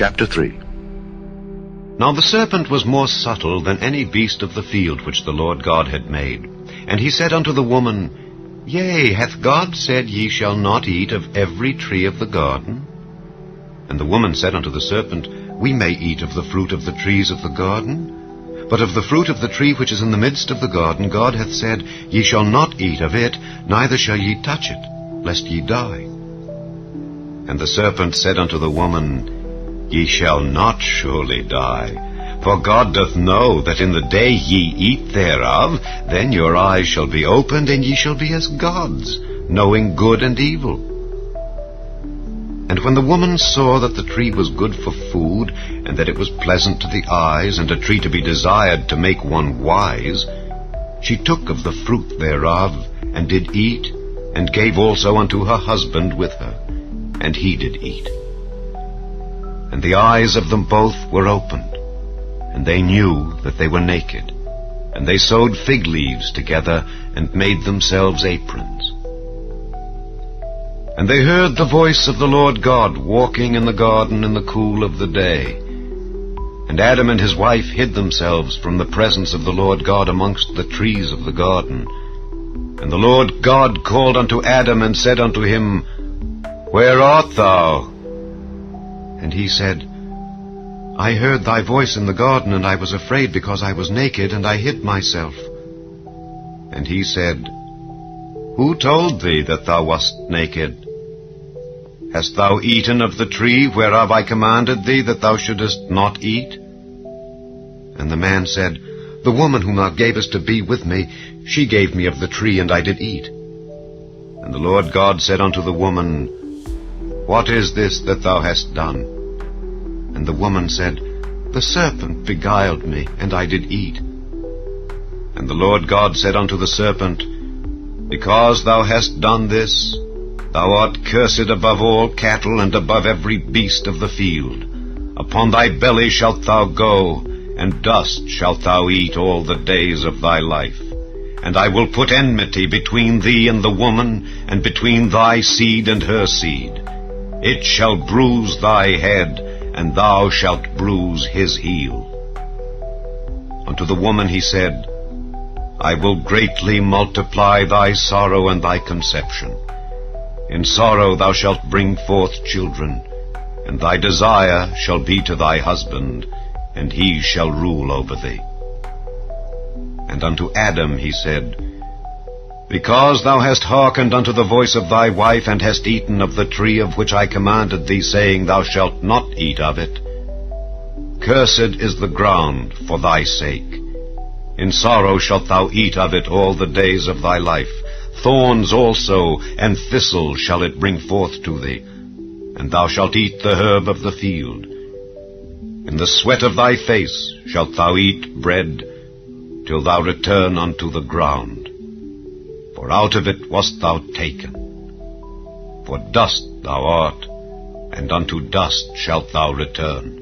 Chapter 3. Now the serpent was more subtle than any beast of the field which the Lord God had made. And he said unto the woman, Yea, hath God said, Ye shall not eat of every tree of the garden? And the woman said unto the serpent, We may eat of the fruit of the trees of the garden. But of the fruit of the tree which is in the midst of the garden, God hath said, Ye shall not eat of it, neither shall ye touch it, lest ye die. And the serpent said unto the woman, Ye shall not surely die. For God doth know that in the day ye eat thereof, then your eyes shall be opened, and ye shall be as gods, knowing good and evil. And when the woman saw that the tree was good for food, and that it was pleasant to the eyes, and a tree to be desired to make one wise, she took of the fruit thereof, and did eat, and gave also unto her husband with her, and he did eat. And the eyes of them both were opened, and they knew that they were naked. And they sewed fig leaves together, and made themselves aprons. And they heard the voice of the Lord God walking in the garden in the cool of the day. And Adam and his wife hid themselves from the presence of the Lord God amongst the trees of the garden. And the Lord God called unto Adam, and said unto him, Where art thou? And he said, I heard thy voice in the garden, and I was afraid because I was naked, and I hid myself. And he said, Who told thee that thou wast naked? Hast thou eaten of the tree whereof I commanded thee that thou shouldest not eat? And the man said, The woman whom thou gavest to be with me, she gave me of the tree, and I did eat. And the Lord God said unto the woman, What is this that thou hast done? And the woman said, The serpent beguiled me, and I did eat. And the Lord God said unto the serpent, Because thou hast done this, thou art cursed above all cattle, and above every beast of the field. Upon thy belly shalt thou go, and dust shalt thou eat all the days of thy life. And I will put enmity between thee and the woman, and between thy seed and her seed. It shall bruise thy head, and thou shalt bruise his heel. Unto the woman he said, I will greatly multiply thy sorrow and thy conception. In sorrow thou shalt bring forth children, and thy desire shall be to thy husband, and he shall rule over thee. And unto Adam he said, Because thou hast hearkened unto the voice of thy wife, and hast eaten of the tree of which I commanded thee, saying, Thou shalt not eat of it, cursed is the ground for thy sake. In sorrow shalt thou eat of it all the days of thy life. Thorns also and thistles shall it bring forth to thee, and thou shalt eat the herb of the field. In the sweat of thy face shalt thou eat bread, till thou return unto the ground. For out of it wast thou taken. For dust thou art, and unto dust shalt thou return.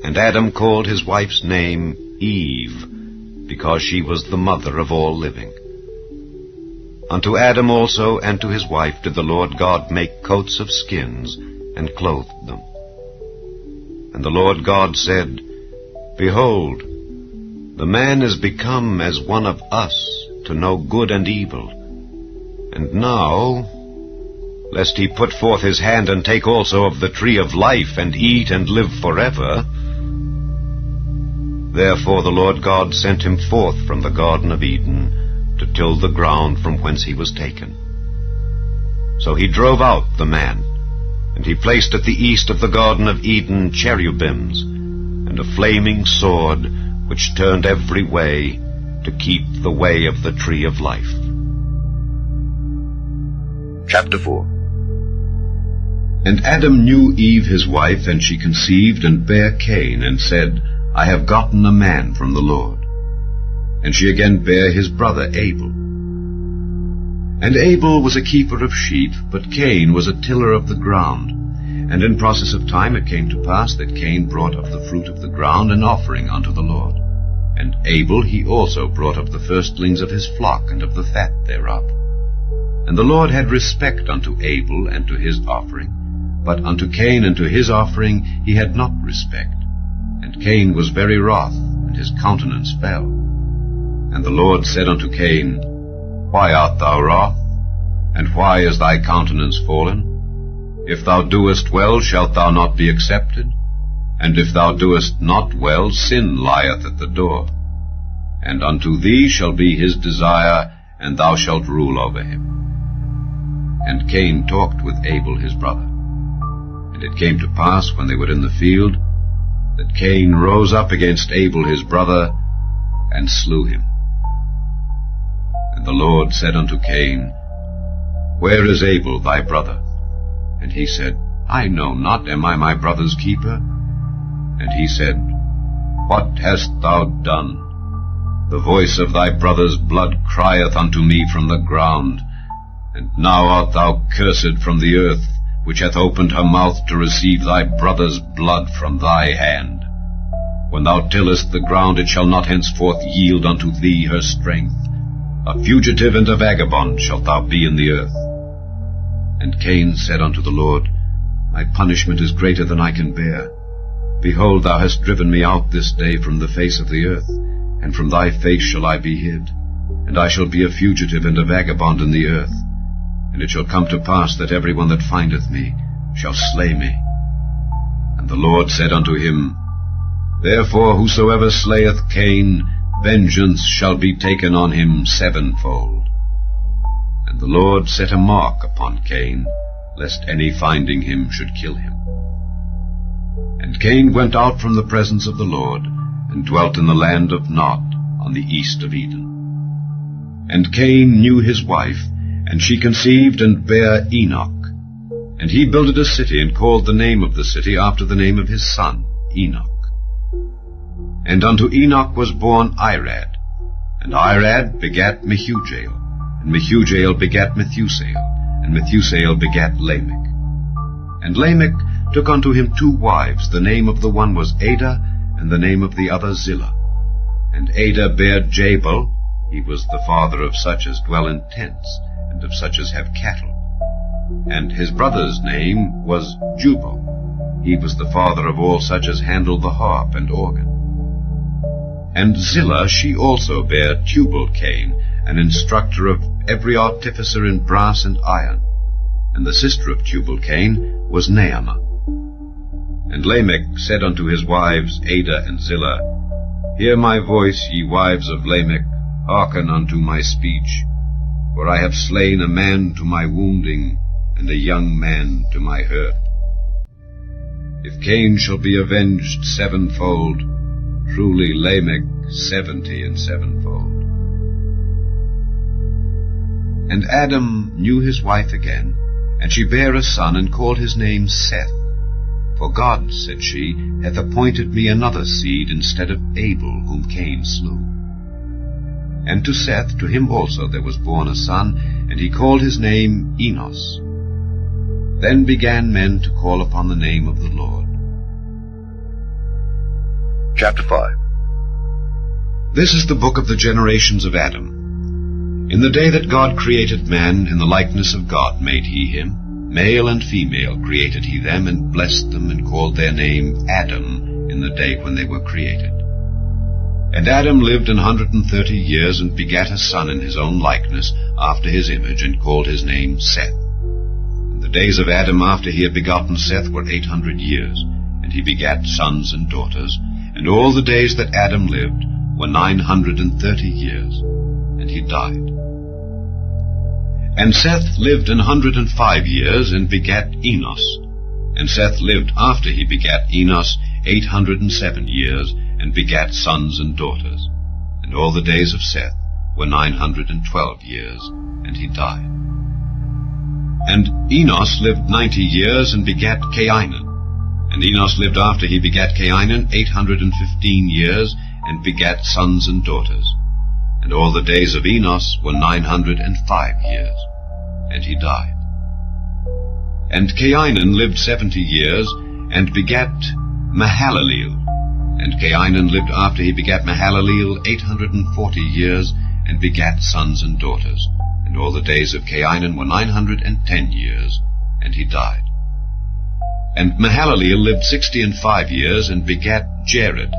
And Adam called his wife's name Eve, because she was the mother of all living. Unto Adam also and to his wife did the Lord God make coats of skins, and clothed them. And the Lord God said, Behold, the man is become as one of us, to know good and evil. And now, lest he put forth his hand and take also of the tree of life, and eat and live forever. Therefore the Lord God sent him forth from the Garden of Eden, to till the ground from whence he was taken. So he drove out the man, and he placed at the east of the Garden of Eden cherubims, and a flaming sword, which turned every way, to keep the way of the tree of life. Chapter 4. And Adam knew Eve his wife, and she conceived, and bare Cain, and said, I have gotten a man from the Lord. And she again bare his brother Abel. And Abel was a keeper of sheep, but Cain was a tiller of the ground. And in process of time it came to pass that Cain brought of the fruit of the ground an offering unto the Lord. And Abel he also brought of the firstlings of his flock, and of the fat thereof. And the Lord had respect unto Abel and to his offering, but unto Cain and to his offering he had not respect. And Cain was very wroth, and his countenance fell. And the Lord said unto Cain, Why art thou wroth? And why is thy countenance fallen? If thou doest well, shalt thou not be accepted? And if thou doest not well, sin lieth at the door. And unto thee shall be his desire, and thou shalt rule over him. And Cain talked with Abel his brother. And it came to pass, when they were in the field, that Cain rose up against Abel his brother, and slew him. And the Lord said unto Cain, Where is Abel thy brother? And he said, I know not, am I my brother's keeper? And he said, What hast thou done? The voice of thy brother's blood crieth unto me from the ground. And now art thou cursed from the earth, which hath opened her mouth to receive thy brother's blood from thy hand. When thou tillest the ground, it shall not henceforth yield unto thee her strength. A fugitive and a vagabond shalt thou be in the earth. And Cain said unto the Lord, My punishment is greater than I can bear. Behold, thou hast driven me out this day from the face of the earth, and from thy face shall I be hid, and I shall be a fugitive and a vagabond in the earth. And it shall come to pass that every one that findeth me shall slay me. And the Lord said unto him, Therefore whosoever slayeth Cain, vengeance shall be taken on him sevenfold. And the Lord set a mark upon Cain, lest any finding him should kill him. And Cain went out from the presence of the Lord, and dwelt in the land of Nod, on the east of Eden. And Cain knew his wife, and she conceived and bare Enoch. And he builded a city, and called the name of the city after the name of his son, Enoch. And unto Enoch was born Irad, and Irad begat Mehujael, and Mehujael begat Methusael, and Methusael begat Lamech. And Lamech took unto him 2 wives, the name of the one was Ada, and the name of the other Zillah. And Ada bare Jabal, he was the father of such as dwell in tents, and of such as have cattle. And his brother's name was Jubal, he was the father of all such as handle the harp and organ. And Zillah she also bare Tubal-Cain, an instructor of every artificer in brass and iron. And the sister of Tubal-Cain was Naamah. And Lamech said unto his wives, Ada and Zillah, Hear my voice, ye wives of Lamech, hearken unto my speech. For I have slain a man to my wounding, and a young man to my hurt. If Cain shall be avenged sevenfold, truly Lamech 70 and sevenfold. And Adam knew his wife again, and she bare a son, and called his name Seth. For God, said she, hath appointed me another seed instead of Abel, whom Cain slew. And to Seth, to him also there was born a son, and he called his name Enos. Then began men to call upon the name of the Lord. Chapter 5. This is the book of the generations of Adam. In the day that God created man, in the likeness of God made he him. Male and female created he them, and blessed them, and called their name Adam in the day when they were created. And Adam lived 130 years, and begat a son in his own likeness, after his image, and called his name Seth. And the days of Adam after he had begotten Seth were 800 years, and he begat sons and daughters. And all the days that Adam lived were 930 years, and he died. And Seth lived 105 years, and begat Enos. And Seth lived after he begat Enos 807 years, and begat sons and daughters. And all the days of Seth were 912 years, and he died. And Enos lived 90 years, and begat Cainan. And Enos lived after he begat Cainan 815 years, and begat sons and daughters. And all the days of Enos were 905 years, and he died. And Cainan lived 70 years, and begat Mahalaleel. And Cainan lived after he begat Mahalaleel 840 years, and begat sons and daughters. And all the days of Cainan were 910 years, and he died. And Mahalaleel lived 65 years, and begat Jared.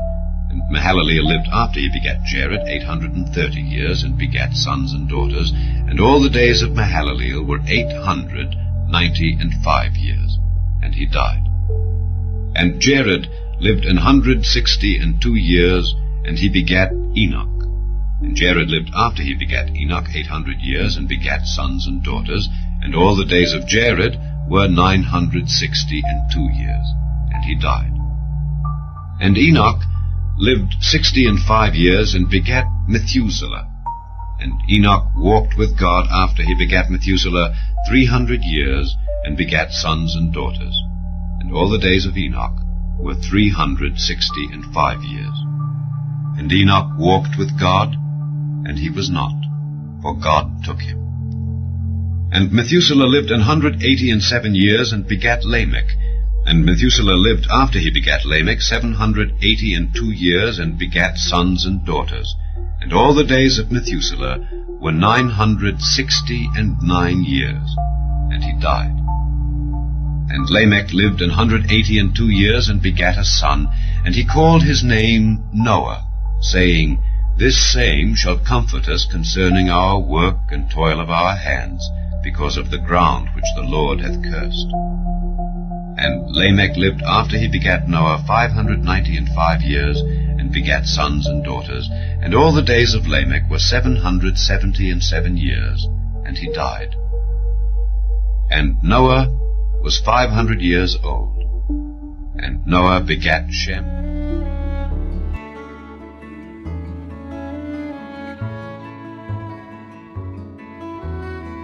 And Mahalaleel lived after he begat Jared 830 years, and begat sons and daughters. And all the days of Mahalaleel were 895 years, and he died. And Jared lived 162 years, and he begat Enoch. And Jared lived after he begat Enoch 800 years, and begat sons and daughters. And all the days of Jared were 962 years, and he died. And Enoch lived 65 years, and begat Methuselah. And Enoch walked with God after he begat Methuselah 300 years, and begat sons and daughters. And all the days of Enoch were 365 years. And Enoch walked with God, and he was not, for God took him. And Methuselah lived 187 years, and begat Lamech. And Methuselah lived after he begat Lamech 782 years, and begat sons and daughters. And all the days of Methuselah were 969 years, and he died. And Lamech lived 182 years, and begat a son, and he called his name Noah, saying, This same shall comfort us concerning our work and toil of our hands, because of the ground which the Lord hath cursed. And Lamech lived after he begat Noah 595 years, and begat sons and daughters. And all the days of Lamech were 777 years, and he died. And Noah was 500 years old. And Noah begat Shem.